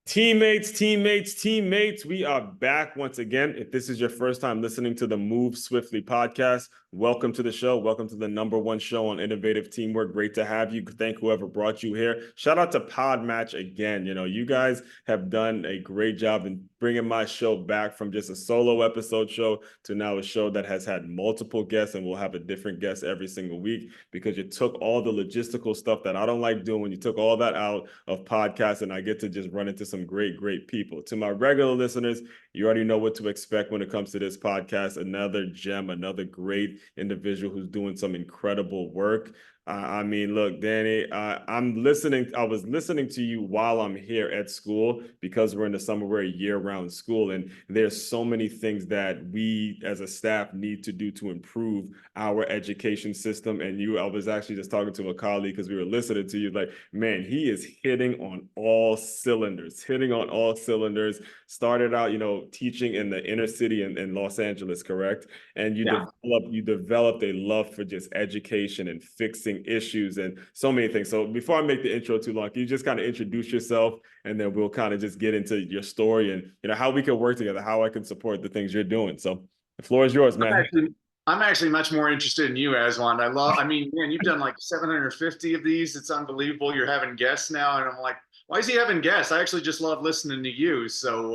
Teammates, we are back once again. If this is your first time listening to the Move Swiftly podcast, welcome to the show. Welcome to the #1 show on innovative teamwork. Great to have you. Thank whoever brought you here. Shout out to Podmatch again. You guys have done a great job in bringing my show back from just a solo episode show to now a show that has had multiple guests, and we'll have a different guest every single week because you took all the logistical stuff that I don't like doing. You took all that out of podcasts, and I get to just run into some great people. To my regular listeners, you already know what to expect when it comes to this podcast. Another gem, another great individual who's doing some incredible work. Look, Danny, I'm listening. I was listening to you while I'm here at school because we're in the summer, we're a year-round school, and there's so many things that we as a staff need to do to improve our education system. And I was actually just talking to a colleague because we were listening to you, like, man, he is hitting on all cylinders, Started out, teaching in the inner city in Los Angeles, correct? And you developed a love for just education and fixing issues and so many things. So before I make the intro too long, can you just kind of introduce yourself, and then we'll kind of just get into your story and how we can work together, how I can support the things you're doing. So the floor is yours, man. I'm actually much more interested in you, Aswan. Man, you've done like 750 of these. It's unbelievable. You're having guests now. And I'm like, why is he having guests? I actually just love listening to you. So,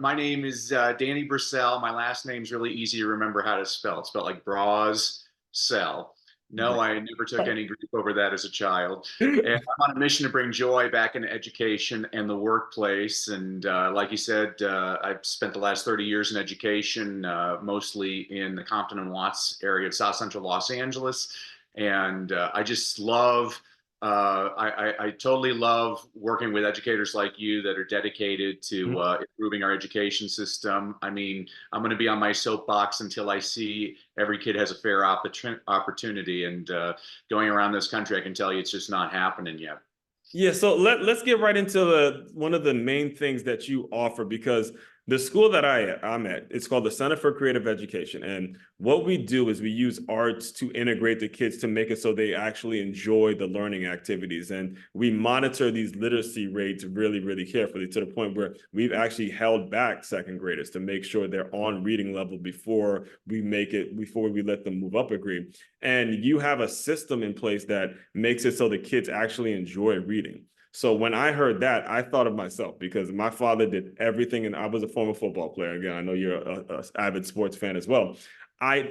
my name is Danny Brassell. My last name's really easy to remember how to spell. It's spelled like Brassell. No, I never took any grief over that as a child. And I'm on a mission to bring joy back into education and the workplace. And like you said, I've spent the last 30 years in education, mostly in the Compton and Watts area of South Central Los Angeles. And I just love I totally love working with educators like you that are dedicated to improving our education system. I mean, I'm going to be on my soapbox until I see every kid has a fair opportunity. And going around this country, I can tell you it's just not happening yet. Yeah, so let's get right into one of the main things that you offer, because the school that I'm at, it's called the Center for Creative Education. And what we do is we use arts to integrate the kids to make it so they actually enjoy the learning activities. And we monitor these literacy rates really carefully, to the point where we've actually held back second graders to make sure they're on reading level before we let them move up a grade. And you have a system in place that makes it so the kids actually enjoy reading. So when I heard that, I thought of myself, because my father did everything, and I was a former football player. Again, I know you're a avid sports fan as well.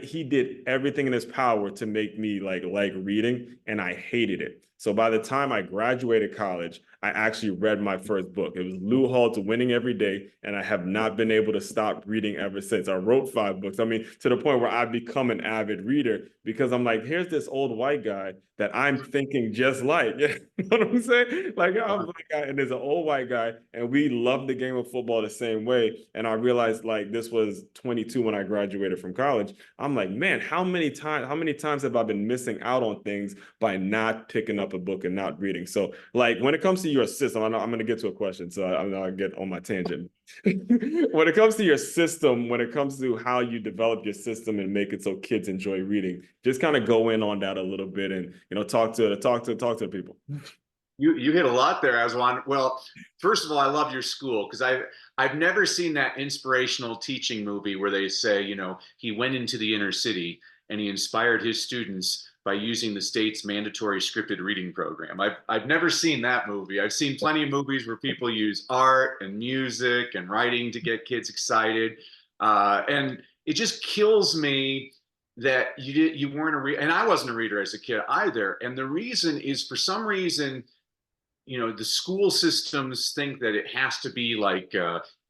He did everything in his power to make me like reading, and I hated it. So by the time I graduated college, I actually read my first book. It was Lou Holt's Winning Every Day, and I have not been able to stop reading ever since. I wrote 5 books. I mean, to the point where I've become an avid reader, because I'm like, here's this old white guy that I'm thinking just like. You know what I'm saying? Like, I'm a black guy, and there's an old white guy, and we love the game of football the same way. And I realized, like, this was 22 when I graduated from college. I'm like, man, how many times have I been missing out on things by not picking up a book and not reading? So, like, when it comes to your system, I'm going to get to a question, so I'll get on my tangent. When it comes to your system, when it comes to how you develop your system and make it so kids enjoy reading, just kind of go in on that a little bit, and talk to people. You hit a lot there, Aswan. Well, first of all, I love your school, because I've never seen that inspirational teaching movie where they say, he went into the inner city and he inspired his students by using the state's mandatory scripted reading program. I've never seen that movie. I've seen plenty of movies where people use art and music and writing to get kids excited, and it just kills me that you weren't a reader, and I wasn't a reader as a kid either. And the reason is, for some reason, the school systems think that it has to be like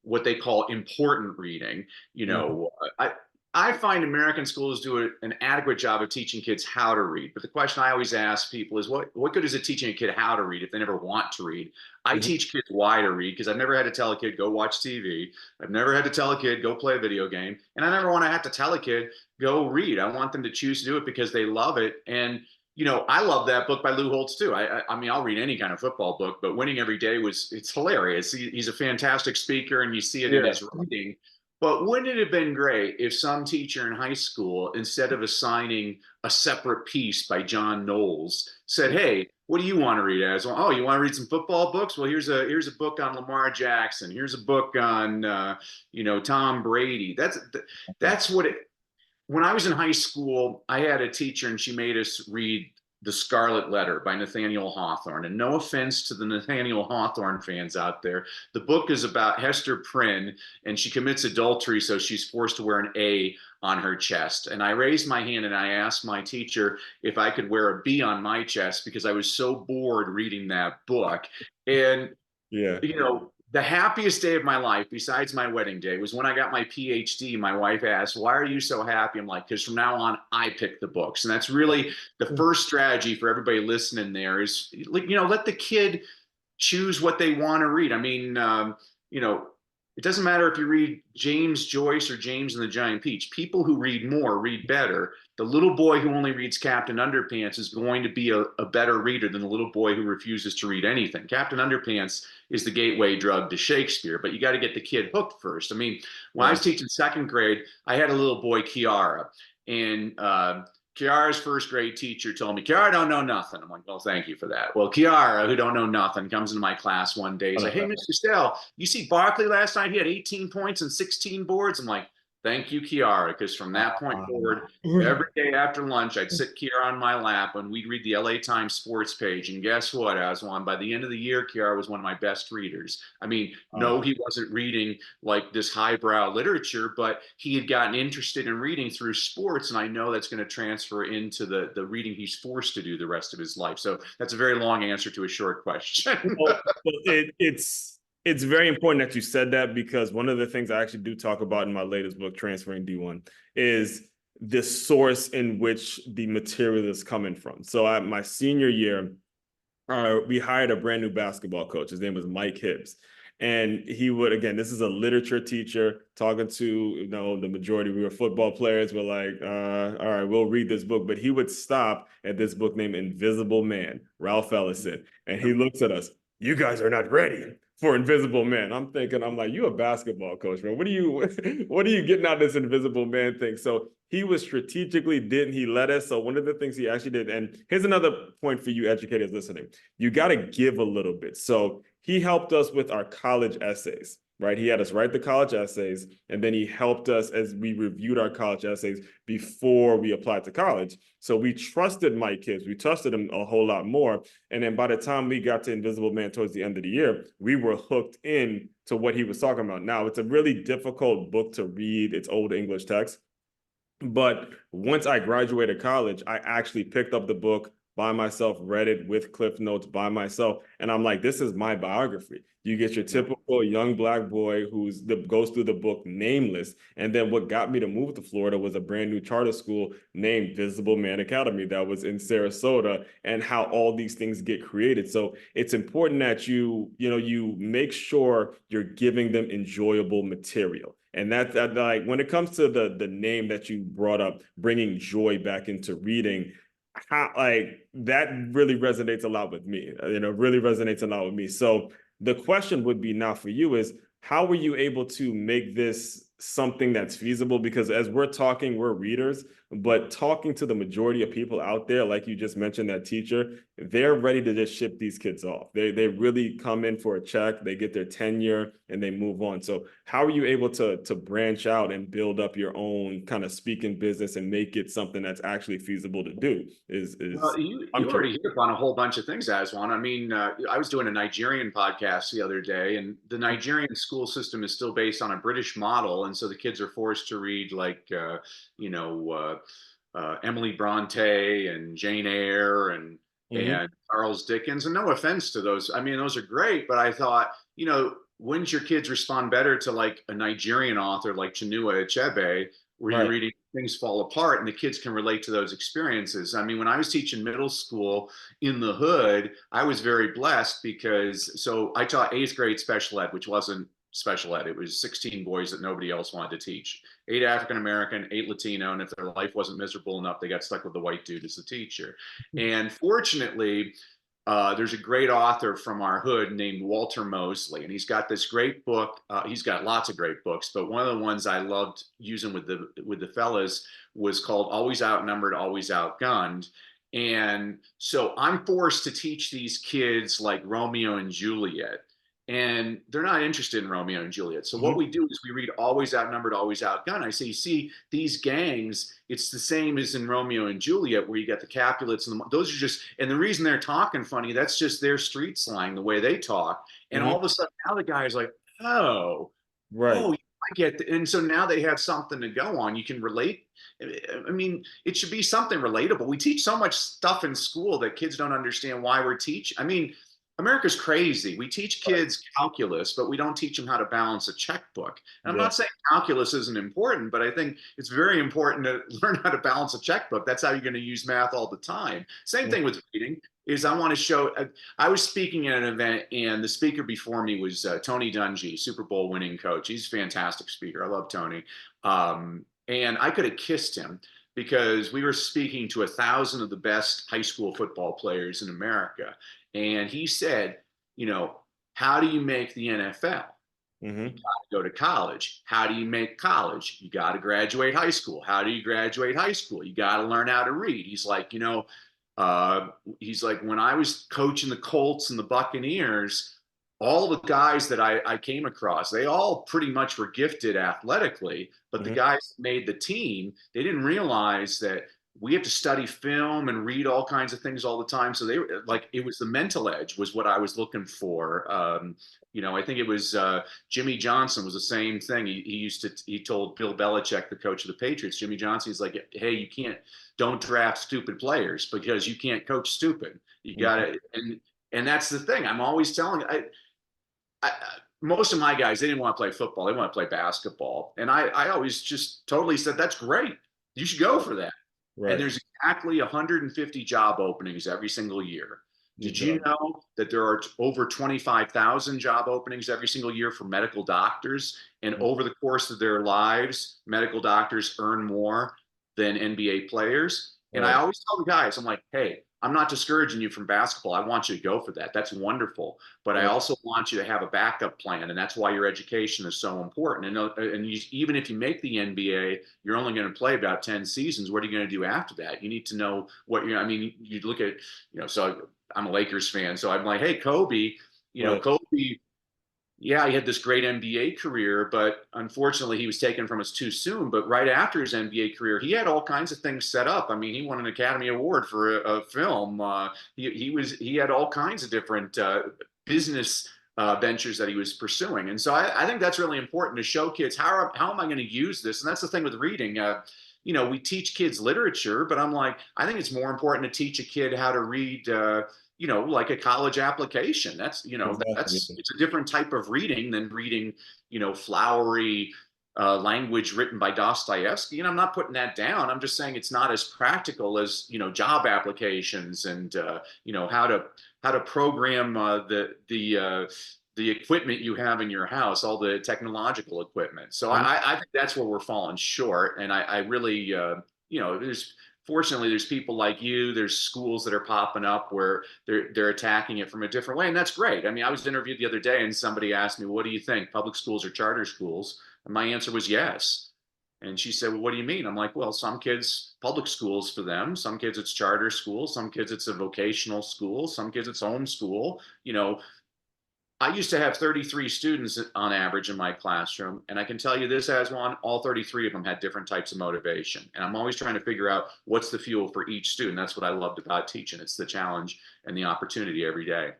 what they call important reading. I find American schools do an adequate job of teaching kids how to read. But the question I always ask people is, what good is it teaching a kid how to read if they never want to read? I teach kids why to read, because I've never had to tell a kid, go watch TV. I've never had to tell a kid, go play a video game. And I never want to have to tell a kid, go read. I want them to choose to do it because they love it. And I love that book by Lou Holtz too. I mean, I'll read any kind of football book, but Winning Every Day it's hilarious. He's a fantastic speaker, and you see it in his writing. But wouldn't it have been great if some teacher in high school, instead of assigning a separate piece by John Knowles, said, hey, what do you want to read as well? Oh, you want to read some football books? Well, here's a book on Lamar Jackson. Here's a book on Tom Brady. That's what it. When I was in high school, I had a teacher and she made us read The Scarlet Letter by Nathaniel Hawthorne. And no offense to the Nathaniel Hawthorne fans out there, the book is about Hester Prynne and she commits adultery, so she's forced to wear an A on her chest. And I raised my hand and I asked my teacher if I could wear a B on my chest because I was so bored reading that book. And Yeah. the happiest day of my life, besides my wedding day, was when I got my PhD. My wife asked, "Why are you so happy?" I'm like, "Because from now on, I pick the books." And that's really the first strategy for everybody listening there is, let the kid choose what they want to read. I mean, it doesn't matter if you read James Joyce or James and the Giant Peach. People who read more read better. The little boy who only reads Captain Underpants is going to be a better reader than the little boy who refuses to read anything. Captain Underpants is the gateway drug to Shakespeare, but you got to get the kid hooked first. I mean, when I was teaching second grade, I had a little boy, Kiara, and Kiara's first grade teacher told me, "Kiara don't know nothing." I'm like, "Well, thank you for that." Well, Kiara, who don't know nothing, comes into my class one day. He's like, "Hey, Mr. Stell, you see Barkley last night? He had 18 points and 16 boards." I'm like, "Thank you, Kiara," because from that point forward, every day after lunch, I'd sit Kiara on my lap and we'd read the LA Times sports page. And guess what, Aswan? By the end of the year, Kiara was one of my best readers. I mean, no, he wasn't reading like this highbrow literature, but he had gotten interested in reading through sports. And I know that's going to transfer into the reading he's forced to do the rest of his life. So that's a very long answer to a short question. Well, it's very important that you said that, because one of the things I actually do talk about in my latest book, Transferring D1, is the source in which the material is coming from. So my senior year, we hired a brand new basketball coach. His name was Mike Hibbs. And he would, again, this is a literature teacher talking to, the majority, we were football players. We're like, all right, we'll read this book. But he would stop at this book named Invisible Man, Ralph Ellison. And he looks at us, "You guys are not ready for Invisible Man." I'm like, you a basketball coach, man. What are you getting out of this Invisible Man thing? So he was strategically, didn't he let us? So one of the things he actually did, and here's another point for you educators listening, you got to give a little bit. So he helped us with our college essays, right? He had us write the college essays, and then he helped us as we reviewed our college essays before we applied to college. So we trusted Mike Hibbs. We trusted him a whole lot more. And then by the time we got to Invisible Man towards the end of the year, we were hooked in to what he was talking about. Now, it's a really difficult book to read. It's old English text. But once I graduated college, I actually picked up the book by myself, read it with Cliff Notes by myself. And I'm like, this is my biography. You get your typical young Black boy goes through the book nameless. And then what got me to move to Florida was a brand new charter school named Visible Man Academy that was in Sarasota, and how all these things get created. So it's important that you make sure you're giving them enjoyable material. And that like when it comes to the name that you brought up, bringing joy back into reading, that really resonates a lot with me. Really resonates a lot with me. So the question would be now for you is, how were you able to make this something that's feasible? Because as we're talking, we're readers, but talking to the majority of people out there, like you just mentioned, that teacher, they're ready to just ship these kids off. They really come in for a check, they get their tenure, and they move on. So how are you able to branch out and build up your own kind of speaking business and make it something that's actually feasible to do? Well, you I'm already curious. hit upon a whole bunch of things, Aswan. I mean, I was doing a Nigerian podcast the other day, and the Nigerian school system is still based on a British model, and so the kids are forced to read like, Emily Bronte and Jane Eyre and Charles Dickens. And no offense to those, I mean, those are great, but I thought, wouldn't your kids respond better to like a Nigerian author like Chinua Achebe, where you're Right. reading things fall apart and the kids can relate to those experiences? I mean, when I was teaching middle school in the hood, I was very blessed because I taught eighth grade special ed, which wasn't special ed. It was 16 boys that nobody else wanted to teach. 8 African American, 8 Latino, and if their life wasn't miserable enough, they got stuck with the white dude as the teacher. And fortunately, there's a great author from our hood named Walter Mosley, and he's got this great book. He's got lots of great books, but one of the ones I loved using with the fellas was called "Always Outnumbered, Always Outgunned." And so I'm forced to teach these kids like Romeo and Juliet, and they're not interested in Romeo and Juliet. So what Mhm. we do is we read Always Outnumbered, Always Outgunned. I say, you see, these gangs, it's the same as in Romeo and Juliet, where you got the Capulets and those are just, and the reason they're talking funny, that's just their street slang, the way they talk. And all Mhm. of a sudden now the guy is like, oh, Right. oh, I get that. And so now they have something to go on. You can relate. I mean, it should be something relatable. We teach so much stuff in school that kids don't understand why we're teaching. I mean, America's crazy. We teach Right. kids calculus, but we don't teach them how to balance a checkbook. And I'm Yeah. not saying calculus isn't important, but I think it's very important to learn how to balance a checkbook. That's how you're going to use math all the time. Same Mhm. thing with reading is I want to show. I was speaking at an event, and the speaker before me was Tony Dungy, Super Bowl winning coach. He's a fantastic speaker. I love Tony. And I could have kissed him because we were speaking to 1,000 of the best high school football players in America. And he said, you know, how do you make the NFL? You got Mhm. to go to college. How do you make college? You got to graduate high school. How do you graduate high school? You got to learn how to read. He's like, uh, he's like, when I was coaching the Colts and the Buccaneers, all the guys that I came across, they all pretty much were gifted athletically, but the Mhm. guys that made the team, they didn't realize that we have to study film and read all kinds of things all the time. So they were like, it was the mental edge was what I was looking for. I think it was Jimmy Johnson was the same thing. He told Bill Belichick, the coach of the Patriots, Jimmy Johnson, he's like, hey, don't draft stupid players because you can't coach stupid. You got Mhm. to, and that's the thing. I'm always telling, I, most of my guys, they didn't want to play football. They want to play basketball. And I always just totally said, that's great. You should go for that. And Right. there's exactly 150 job openings every single year. Did you Okay. know that there are over 25,000 job openings every single year for medical doctors? And Mhm. over the course of their lives, medical doctors earn more than NBA players. And I Right. always tell the guys, I'm like, hey, I'm not discouraging you from basketball. I want you to go for that. That's wonderful. But I Right. also want you to have a backup plan. And that's why your education is so important. Even if you make the NBA, you're only going to play about 10 seasons. What are you going to do after that? You need to know what I mean, you look at, so I'm a Lakers fan. So I'm like, hey, Kobe, Right. Kobe, yeah, he had this great NBA career, but unfortunately he was taken from us too soon. But right after his NBA career, he had all kinds of things set up. I mean, he won an Academy Award for a film. He had all kinds of different business ventures that he was pursuing, and so I think that's really important to show kids how am I going to use this. And that's the thing with reading. We teach kids literature, but I'm like, I think it's more important to teach a kid how to read. Like a college application. Exactly. It's a different type of reading than reading, flowery language written by Dostoevsky. And I'm not putting that down. I'm just saying it's not as practical as, job applications and, how to program the equipment you have in your house, all the technological equipment. So Mhm. I think that's where we're falling short. And I really, there's fortunately there's people like you, there's schools that are popping up where they're attacking it from a different way, and that's great. I mean, I was interviewed the other day and somebody asked me, what do you think, public schools or charter schools? And my answer was yes. And she said, well, what do you mean? I'm like, well, some kids public schools for them, some kids it's charter school, some kids it's a vocational school, some kids it's homeschool. I used to have 33 students on average in my classroom. And I can tell you this as one, all 33 of them had different types of motivation. And I'm always trying to figure out what's the fuel for each student. That's what I loved about teaching. It's the challenge and the opportunity every day.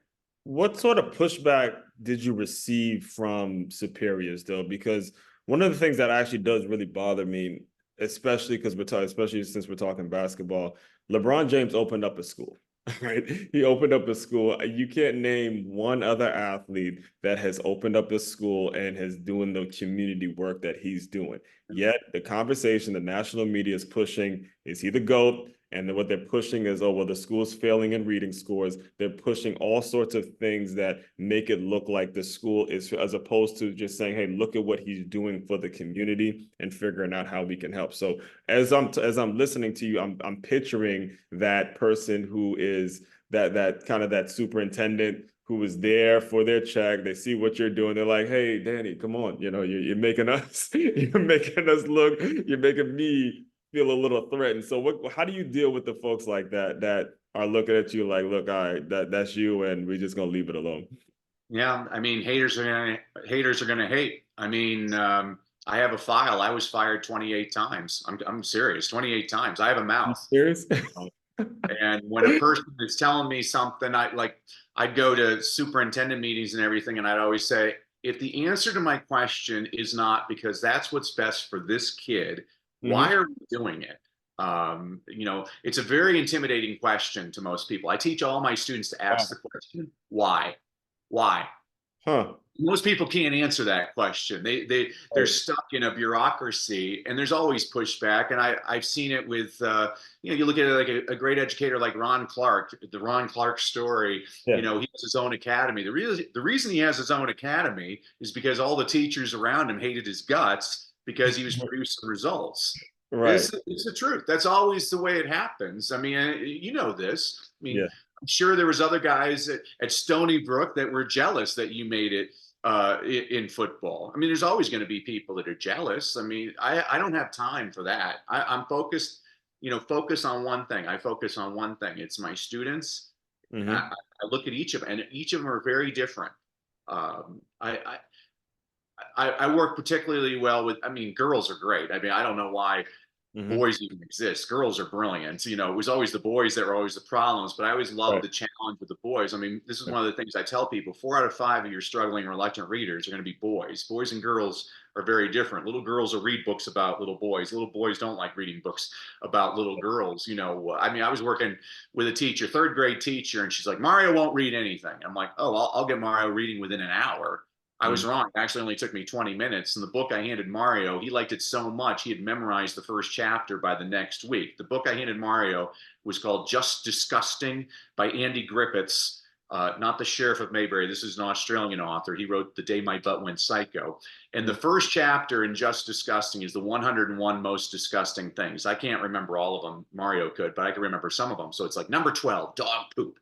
What sort of pushback did you receive from superiors, though? Because one of the things that actually does really bother me, especially because we're talking, especially since we're talking basketball, LeBron James opened up a school, right? He opened up a school. You can't name one other athlete that has opened up a school and has doing the community work that he's doing. Yet the conversation, the national media is pushing, is he the GOAT? And then what they're pushing is, oh, well, the school's failing in reading scores. They're pushing all sorts of things that make it look like the school is, as opposed to just saying, hey, look at what he's doing for the community and figuring out how we can help. So as I'm listening to you, I'm picturing that person who is that kind of that superintendent who is there for their check. They see what you're doing. They're like, hey, Danny, come on. You're making us, you're making us look, you're making me feel a little threatened. So how do you deal with the folks like that that are looking at you like, look, all right, that's you, and we're just gonna leave it alone? Yeah, I mean, haters are gonna hate. I mean, I have a file. I was fired 28 times. I'm serious, 28 times. I have a You mouth. serious? And when a person is telling me something, I'd go to superintendent meetings and everything, and I'd always say, if the answer to my question is not because that's what's best for this kid, Hmm. why are we doing it? It's a very intimidating question to most people. I teach all my students to ask the Wow. question, why? Why? Huh. Most people can't answer that question. They're Right. stuck in a bureaucracy, and there's always pushback. And I've seen it with you look at it like a great educator like Ron Clark, the Ron Clark story. Yeah. He has his own academy. The reason he has his own academy is because all the teachers around him hated his guts because he was producing results. Right. It's the truth. That's always the way it happens. I mean, you know this. I mean, Yeah. I'm sure there was other guys at Stony Brook that were jealous that you made it in football. I mean, there's always going to be people that are jealous. I mean, I don't have time for that. I'm focused, focus on one thing. I focus on one thing. It's my students. Hmm. I look at each of them, and each of them are very different. Um, I, I work particularly well with, I mean, girls are great. I mean, I don't know why Hmm. boys even exist. Girls are brilliant. It was always the boys that were always the problems, but I always loved Right. the challenge with the boys. I mean, this is one of the things I tell people: 4 out of 5 of your struggling reluctant readers are going to be boys. Boys and girls are very different. Little girls will read books about little boys. Little boys don't like reading books about little girls. I mean, I was working with a teacher, third grade teacher, and she's like, Mario won't read anything. I'm like, oh, I'll get Mario reading within an hour. I was Mhm. wrong. It actually only took me 20 minutes. And the book I handed Mario, he liked it so much, he had memorized the first chapter by the next week. The book I handed Mario was called Just Disgusting by Andy Griffiths, not the Sheriff of Maybury. This is an Australian author. He wrote The Day My Butt Went Psycho. And the first chapter in Just Disgusting is the 101 most disgusting things. I can't remember all of them. Mario could, but I can remember some of them. So it's like number 12, dog poop.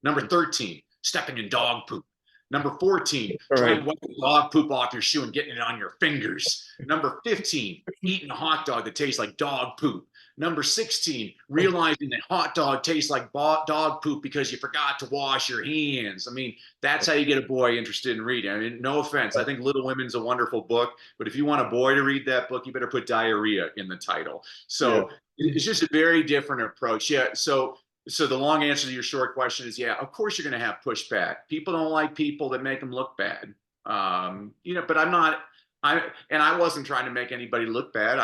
Number 13, stepping in dog poop. Number 14, All trying right. to wipe the dog poop off your shoe and getting it on your fingers. Number 15, eating a hot dog that tastes like dog poop. Number 16, realizing that hot dog tastes like dog poop because you forgot to wash your hands. I mean, that's how you get a boy interested in reading. I mean, no offense. I think Little Women's a wonderful book, but if you want a boy to read that book, you better put diarrhea in the title. Yeah. So it's just a very different approach. Yeah. So the long answer to your short question is, yeah, of course you're going to have pushback. People don't like people that make them look bad. But I wasn't trying to make anybody look bad.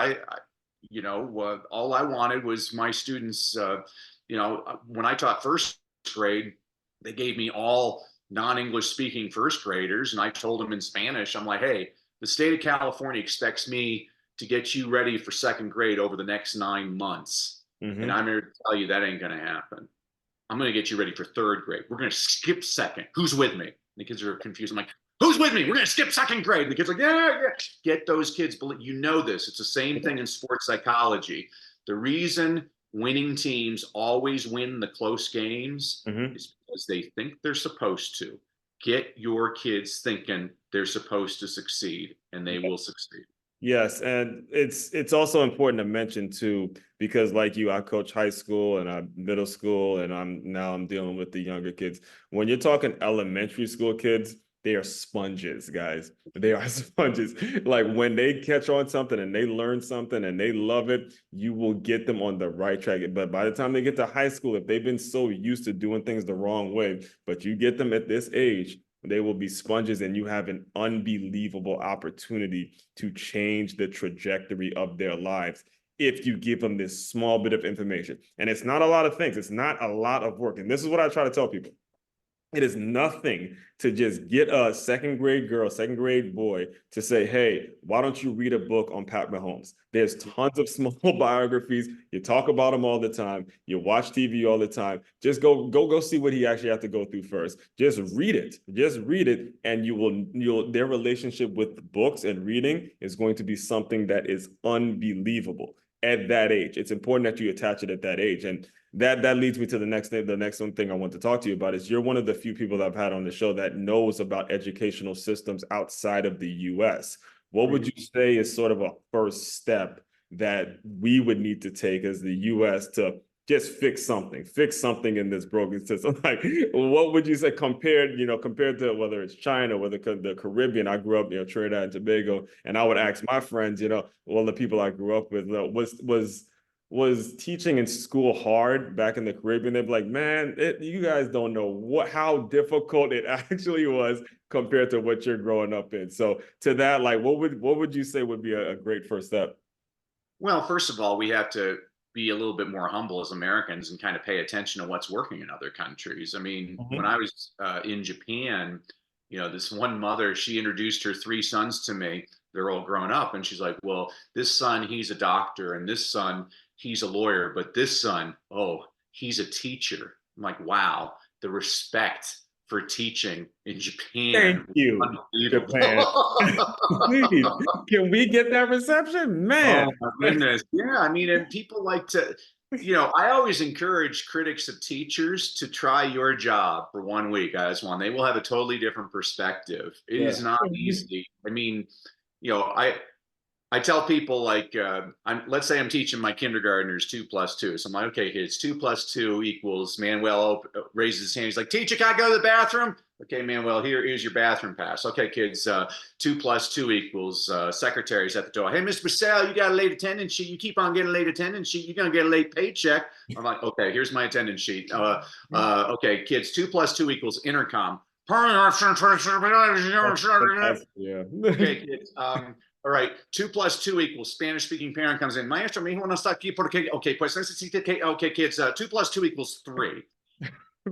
All I wanted was my students. When I taught first grade, they gave me all non-English speaking first graders, and I told them in Spanish, I'm like, hey, the state of California expects me to get you ready for second grade over the next 9 months. And Hmm. I'm here to tell you that ain't going to happen. I'm going to get you ready for third grade. We're going to skip second. Who's with me? And the kids are confused. I'm like, who's with me? We're going to skip second grade. And the kids are like, yeah, yeah. Get those kids. This. It's the same thing in sports psychology. The reason winning teams always win the close games Hmm. is because they think they're supposed to. Get your kids thinking they're supposed to succeed, and they will succeed. Yes, and it's also important to mention too, because like you, I coach high school and I'm middle school, and I'm dealing with the younger kids. When you're talking elementary school kids, they are sponges, guys. They are sponges. Like when they catch on something and they learn something and they love it, you will get them on the right track. But by the time they get to high school, if they've been so used to doing things the wrong way, but you get them at this age, they will be sponges, and you have an unbelievable opportunity to change the trajectory of their lives if you give them this small bit of information. And it's not a lot of things, it's not a lot of work. And this is what I try to tell people: it is nothing to just get a second grade girl, second grade boy to say, hey, why don't you read a book on Pat Mahomes? There's tons of small biographies. You talk about him all the time. You watch TV all the time. Just go see what he actually has to go through first. Just read it. Just read it. And their relationship with books and reading is going to be something that is unbelievable at that age. It's important that you attach it at that age. And that leads me to the next thing. The next one thing I want to talk to you about is you're one of the few people that I've had on the show that knows about educational systems outside of the U.S. What would you say is sort of a first step that we would need to take as the US to just fix something in this broken system. Like, what would you say compared to whether it's China, whether the Caribbean? I grew up, Trinidad and Tobago, and I would ask my friends, all the people I grew up with, was teaching in school hard back in the Caribbean? They'd be like, man, you guys don't know how difficult it actually was compared to what you're growing up in. So to that, like, what would you say would be a great first step? Well, first of all, we have to be a little bit more humble as Americans and kind of pay attention to what's working in other countries. I mean, when Mhm. I was in Japan, this one mother, she introduced her three sons to me. They're all grown up, and she's like, "Well, this son, he's a doctor, and this son, he's a lawyer, but this son, oh, he's a teacher." I'm like, "Wow, the respect for teaching in Thank Japan you, was Japan. Please, unbelievable." can we get that reception, man? Oh my goodness. Yeah, I mean, and people like to, I always encourage critics of teachers to try your job for 1 week as one. They will have a totally different perspective. It Yeah. is not easy. I mean, you know, I tell people like let's say I'm teaching my kindergartners 2 plus 2. So I'm like, okay, kids, 2 plus 2 equals Manuel raises his hand. He's like, teacher, can I go to the bathroom? Okay, Manuel, here's your bathroom pass. Okay, kids, 2 plus 2 equals secretaries at the door. Hey, Mr. Brassell, you got a late attendance sheet. You keep on getting a late attendance sheet. You're gonna get a late paycheck. I'm like, okay, here's my attendance sheet. Okay, kids, 2 plus 2 equals intercom. Yeah. Okay, kids. All right, 2 plus 2 equals Spanish speaking parent comes in. Maestro, me wanna estar aquí porque, okay, pues necesito que, okay, kids, 2 plus 2 equals 3.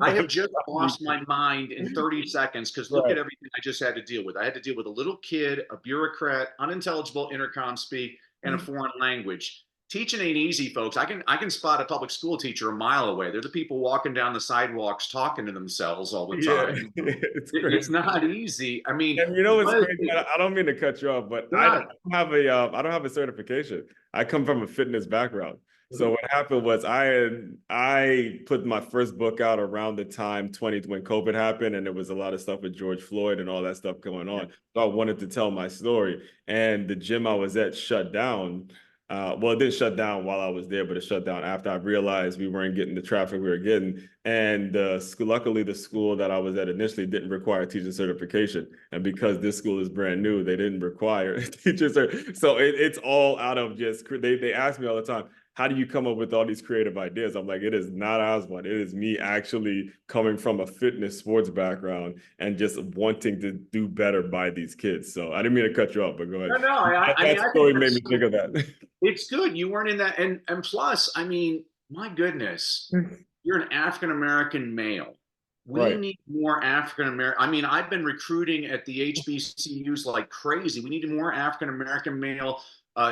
I have just lost my mind in 30 seconds because look at Right. everything I just had to deal with. I had to deal with a little kid, a bureaucrat, unintelligible intercom speak, and a foreign language. Teaching ain't easy, folks. I can spot a public school teacher a mile away. They're the people walking down the sidewalks talking to themselves all the Yeah, time. it's It's crazy. not easy. I mean, And what's what crazy? is I don't mean to cut you off, but I don't God? have a certification. I come from a fitness background. So what happened was I put my first book out around the time 20 when COVID happened, and there was a lot of stuff with George Floyd and all that stuff going on. So I wanted to tell my story, and the gym I was at shut down. Well, it didn't shut down while I was there, but it shut down after I realized we weren't getting the traffic we were getting. And luckily, the school that I was at initially didn't require teacher certification. And because this school is brand new, they didn't require teacher cert. So it's all out of just, they ask me all the time, how do you come up with all these creative ideas? I'm like, it is not Osborne. It is me actually coming from a fitness sports background and just wanting to do better by these kids. So I didn't mean to cut you off, but go ahead. No, no. I mean, That I think story made that's me think of that. it's good. You weren't in that, and plus, I mean, my goodness, you're an African American male. We Right. need more African American. I mean, I've been recruiting at the HBCUs like crazy. We need more African American male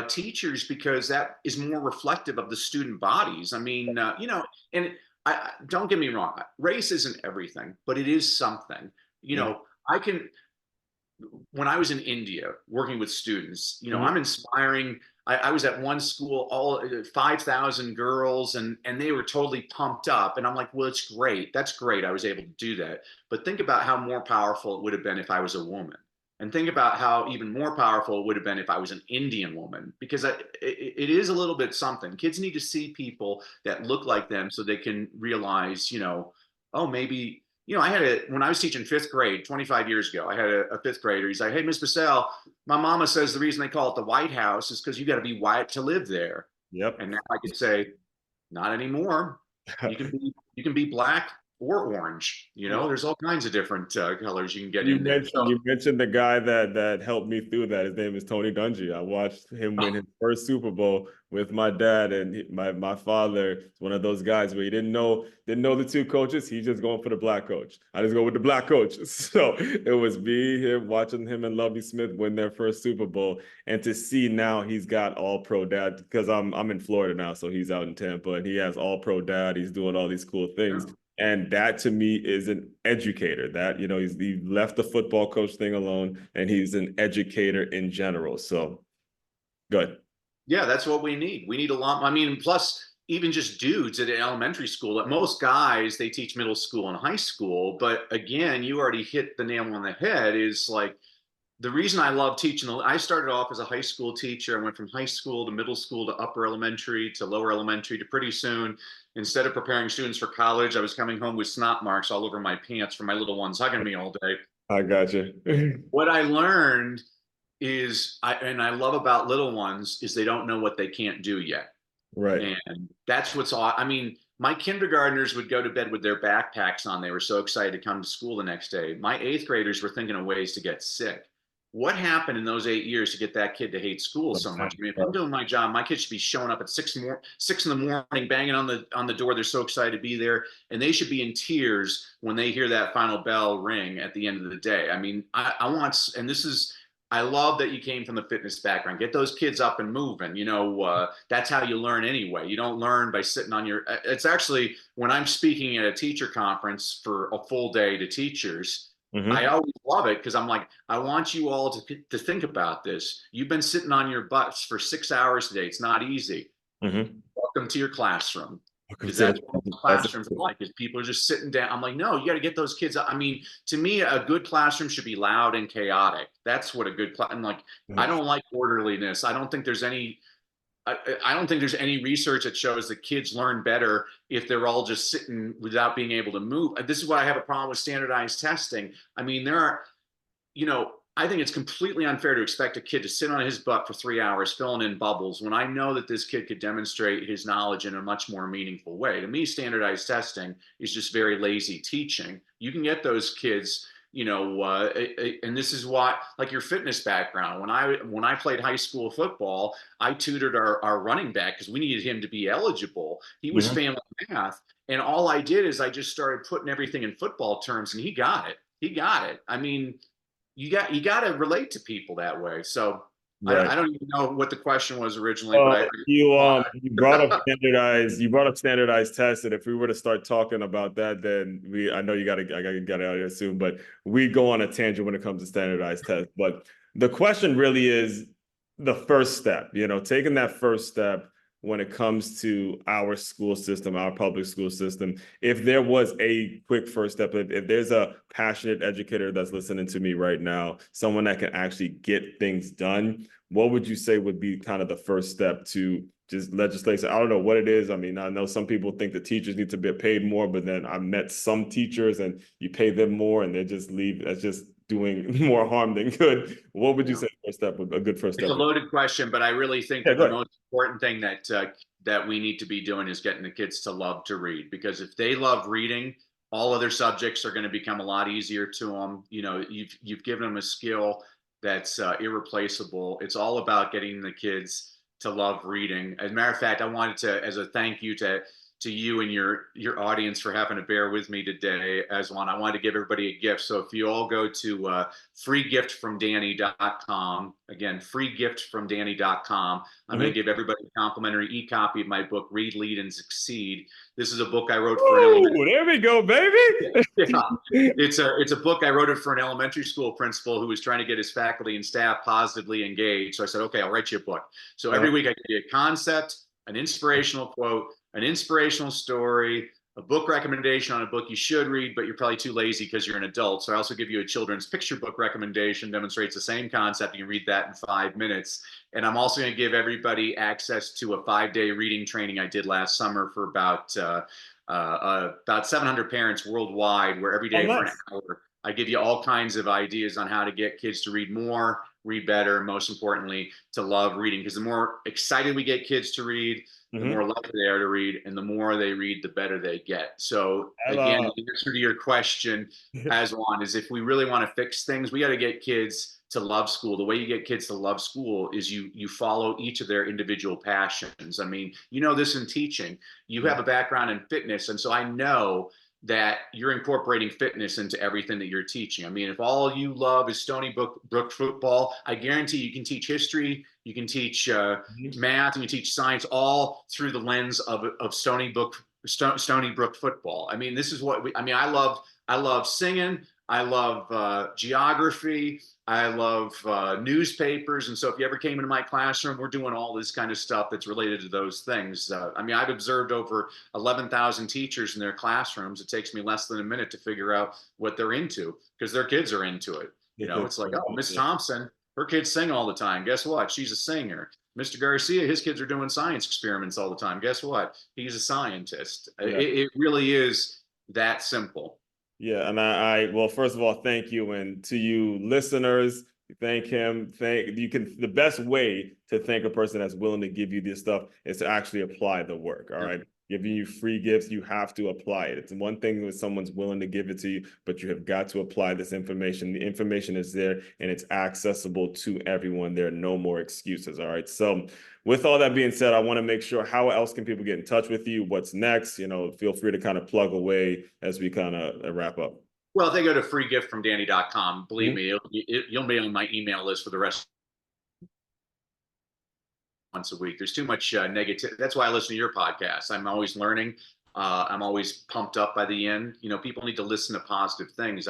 teachers because that is more reflective of the student bodies. I mean, and don't get me wrong, race isn't everything, but it is something. You Mhm. know, I can when I was in India working with students, Mhm. I'm inspiring. I was at one school, all 5,000 girls, and they were totally pumped up. And I'm like, well, it's great. That's great. I was able to do that. But think about how more powerful it would have been if I was a woman. And think about how even more powerful it would have been if I was an Indian woman, because it is a little bit something. Kids need to see people that look like them so they can realize, oh, maybe I had when I was teaching fifth grade 25 years ago, I had a fifth grader. He's like, hey, Miss Bassell, my mama says the reason they call it the White House is because you got to be white to live there. Yep. And now I could say, not anymore. You can be black or orange. There's all kinds of different colors you can get You in there. mentioned you mentioned the guy that helped me through that. His name is Tony Dungy. I watched him win his first Super Bowl with my dad, and my father is one of those guys where he didn't know the two coaches. He's just going for the black coach. I just go with the black coach. So it was me, him watching him and Lovie Smith win their first Super Bowl, and to see now he's got all pro dad because I'm in Florida now, so he's out in Tampa, and he has all pro dad. He's doing all these cool things. And that to me is an educator that, he left the football coach thing alone and he's an educator in general. So good. Yeah, that's what we need. We need a lot. I mean, plus even just dudes at elementary school. At most guys, they teach middle school and high school. But again, you already hit the nail on the head. Is like the reason I love teaching, I started off as a high school teacher. I went from high school to middle school to upper elementary to lower elementary to pretty soon, instead of preparing students for college, I was coming home with snot marks all over my pants from my little ones hugging me all day. I got you. What I learned is, and I love about little ones, is they don't know what they can't do yet. Right. And that's what's all, I mean, my kindergartners would go to bed with their backpacks on. They were so excited to come to school the next day. My eighth graders were thinking of ways to get sick. What happened in those 8 years to get that kid to hate school so much? I mean, if I'm doing my job, my kids should be showing up at 6 in the morning, banging on the door. They're so excited to be there, and they should be in tears when they hear that final bell ring at the end of the day. I mean, I want, and this is, I love that you came from the fitness background. Get those kids up and moving. That's how you learn anyway. You don't learn by sitting on your. It's actually when I'm speaking at a teacher conference for a full day to teachers. I always love it because I'm like, I want you all to think about this. You've been sitting on your butts for 6 hours today. It's not easy. Welcome to your classroom. Because that's what classrooms are like, is people are just sitting down. I'm like, no, you got to get those kids. I mean, to me, a good classroom should be loud and chaotic. That's what a good class. I'm like, I don't like orderliness. I don't think there's any. I don't think there's any research that shows that kids learn better if they're all just sitting without being able to move. This is why I have a problem with standardized testing. I mean, there are, I think it's completely unfair to expect a kid to sit on his butt for 3 hours filling in bubbles when I know that this kid could demonstrate his knowledge in a much more meaningful way. To me, standardized testing is just very lazy teaching. You can get those kids, and this is why, like your fitness background. When I played high school football, I tutored our running back because we needed him to be eligible. He was failing math, and all I did is I just started putting everything in football terms, and he got it. He got it. I mean, you got to relate to people that way. So Right. I don't even know what the question was originally, but you brought up standardized tests, and if we were to start talking about that, then I know I gotta get out of here soon, but we go on a tangent when it comes to standardized tests. But the question really is the first step, taking that first step when it comes to our school system, our public school system. If there was a quick first step, if there's a passionate educator that's listening to me right now, someone that can actually get things done, what would you say would be kind of the first step to just legislation? I don't know what it is. I mean, I know some people think the teachers need to be paid more, but then I met some teachers and you pay them more and they just leave. That's just doing more harm than good. What would you say first step, a good first step? It's a loaded question, but I really think that the most important thing that we need to be doing is getting the kids to love to read. Because if they love reading, all other subjects are going to become a lot easier to them. You've given them a skill that's irreplaceable. It's all about getting the kids to love reading. As a matter of fact, I wanted to, as a thank you to you and your audience for having to bear with me today, as one, I wanted to give everybody a gift. So if you all go to freegiftfromdanny.com, again, freegiftfromdanny.com, I'm going to give everybody a complimentary e-copy of my book, Read, Lead, and Succeed. This is a book I wrote for an elementary. There we go, baby. Yeah. It's a book I wrote it for an elementary school principal who was trying to get his faculty and staff positively engaged. So I said, okay, I'll write you a book. So every week I give you a concept, an inspirational quote, an inspirational story, a book recommendation on a book you should read, but you're probably too lazy because you're an adult. So I also give you a children's picture book recommendation, demonstrates the same concept. You can read that in 5 minutes. And I'm also going to give everybody access to a 5-day reading training I did last summer for about 700 parents worldwide, where every day for an hour, I give you all kinds of ideas on how to get kids to read more, read better, and most importantly, to love reading. Because the more excited we get kids to read, the more likely they are to read, and the more they read, the better they get. So again, the answer to your question, Aswan, is if we really want to fix things, we got to get kids to love school. The way you get kids to love school is you follow each of their individual passions. I mean, this in teaching. You have a background in fitness, and so I know that you're incorporating fitness into everything that you're teaching. I mean, if all you love is Stony Brook football, I guarantee you can teach history, you can teach math, and you teach science all through the lens of Stony Brook football. I mean, this is what I love singing. I love geography. I love newspapers. And so if you ever came into my classroom, we're doing all this kind of stuff that's related to those things. I've observed over 11,000 teachers in their classrooms. It takes me less than a minute to figure out what they're into because their kids are into it. You know, it's like, oh, Miss Thompson, her kids sing all the time. Guess what? She's a singer. Mr. Garcia, his kids are doing science experiments all the time. Guess what? He's a scientist. Yeah. It really is that simple. Yeah, and well, first of all, thank you, and to you listeners, thank him. Thank you can the best way to thank a person that's willing to give you this stuff is to actually apply the work. All right. Giving you free gifts, you have to apply it. It's one thing when someone's willing to give it to you, but you have got to apply this information. The information is there and it's accessible to everyone. There are no more excuses. All right. So with all that being said, I want to make sure how else can people get in touch with you? What's next? Feel free to kind of plug away as we kind of wrap up. Well, if they go to freegiftfromdanny.com, believe Mhm. me, you'll be on my email list for the rest once a week. There's too much negative. That's why I listen to your podcast. I'm always learning. I'm always pumped up by the end. You know, people need to listen to positive things.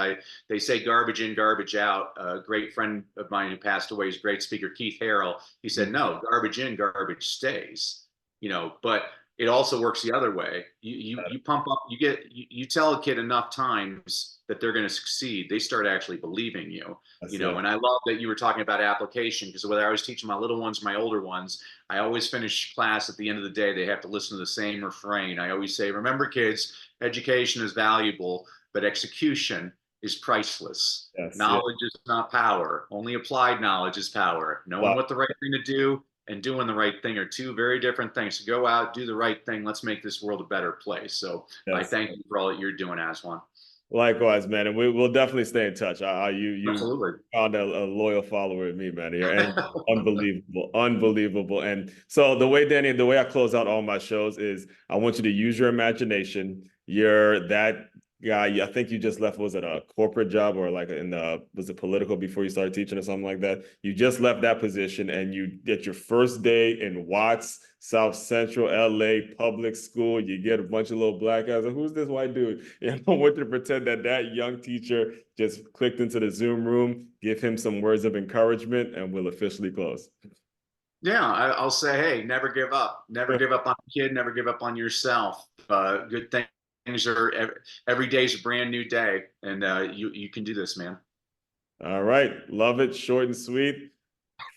They say garbage in, garbage out. A great friend of mine who passed away is great speaker Keith Harrell. He said, no, garbage in, garbage stays. You know, but it also works the other way. You pump up. You tell a kid enough times that they're going to succeed. They start actually believing you. That's And I love that you were talking about application, because whether I was teaching my little ones, my older ones, I always finish class at the end of the day. They have to listen to the same refrain. I always say, remember, kids, education is valuable, but execution is priceless. Yes, yeah. Knowledge is not power. Only applied knowledge is power. Knowing Wow. what the right thing to do and doing the right thing are two very different things. So go out, do the right thing. Let's make this world a better place. So I Yes. thank you for all that you're doing, Aswan. Likewise, man, and we'll definitely stay in touch. You Absolutely. found a loyal follower in me, man. You're unbelievable, unbelievable. And so the way, Danny, the way I close out all my shows is I want you to use your imagination. You're that guy. I think you just left. Was it a corporate job or like was it political before you started teaching or something like that? You just left that position and you get your first day in Watts, South Central LA public school. You get a bunch of little black guys. Who's this white dude? I want you to pretend that young teacher just clicked into the Zoom room, give him some words of encouragement, and we'll officially close. Yeah, I'll say, hey, never give up. Never give up on a kid. Never give up on yourself. Good things are every day is a brand new day, and you can do this, man. All right. Love it. Short and sweet.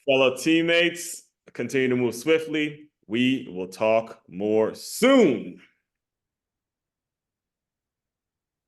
Fellow teammates, continue to move swiftly. We will talk more soon.